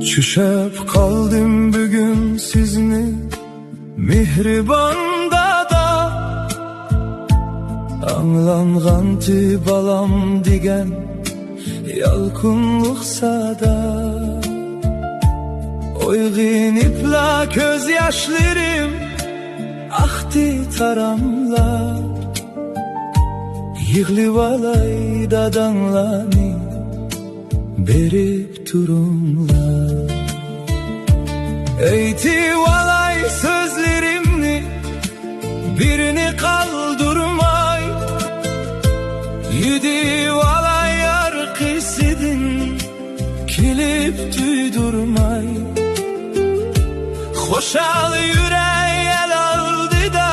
Çüşep kaldım bugün sizni mihribanda da, anlanğandı balam digen yalqınlıqsa da. Oyğinipla göz yaşlarım axdı taramlar, yığılıp alay dadanlarını berip durumlar. Eyti valay sözlerimni birini kaldırmay, yedi valay arkasıdın kilip duydurmay. Hoşal yüreği el aldı da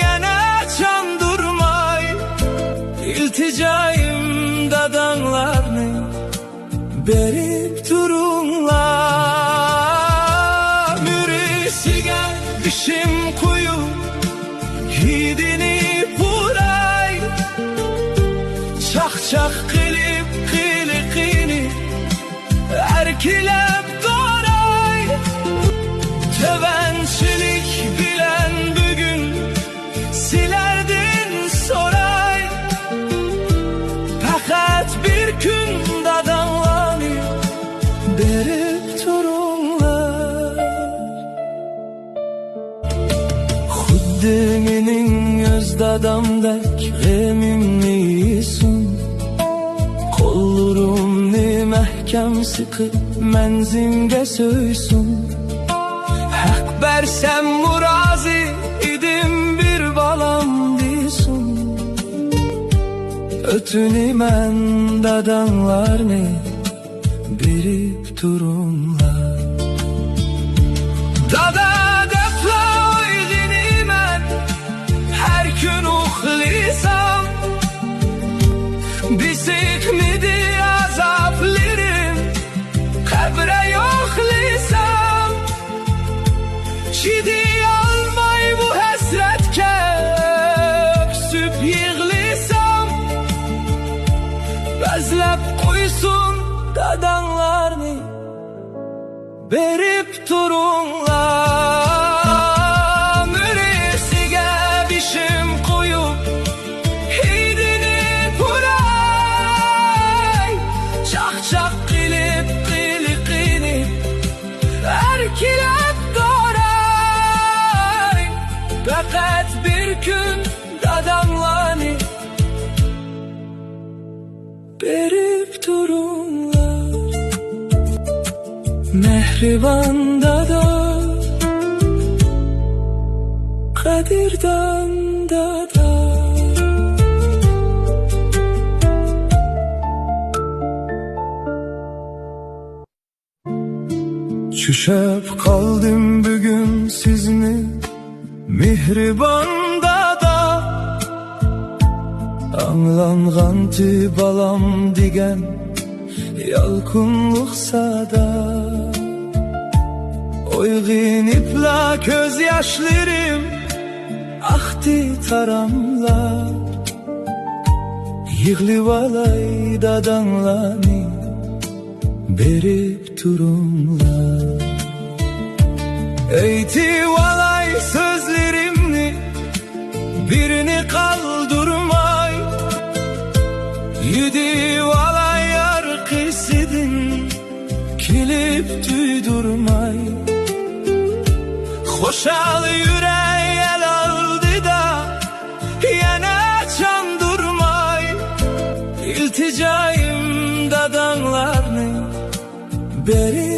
yana çandırmay. İlticayım dadanlarını berip durunlar. Mürisiga işim kuyu hidini buray, çak çak kılıp kılıkını erkilep doray. Tevençilik bilen bugün silerdin soray. Fakat bir gün dadanlanı berip durunlar. Xuddinin göz dadamdek gemimlisin, kollarımni mehkem sıkıp menzimge söysün. Hak versem murazi idim bir balam disun, ötünümen dadanlarını berip durunlar. Dada defla oyğinimen her gün uxlisam, bisik midi azaplarım kabre yoxlisam. Çidi almay bu hesretke öksüp yığlisam, bezlep koysun dadanlarını berip durunlar. Mürisiga bişim koyup hidini buray, çak çak kılıp kılıkını erkilep doray. Fakat bir gün dadanlarını berip durunlar. Mehriban dada, kadirdan dada. Çüşep kaldım bugün sizni mihribanda da, anlanğandı balam digen yalqınlıqsa da. Oyğinipla göz yaşlarım axdı taramlar, yığılıp alay dadanlarını berip durumlar. Eyti valay sözlerimni birini kaldırmay, yedi valay arkasıdın kilip duydurmay. Hoşal yüreği el aldı da yana çandırmay. İlticayım dadanlarını berip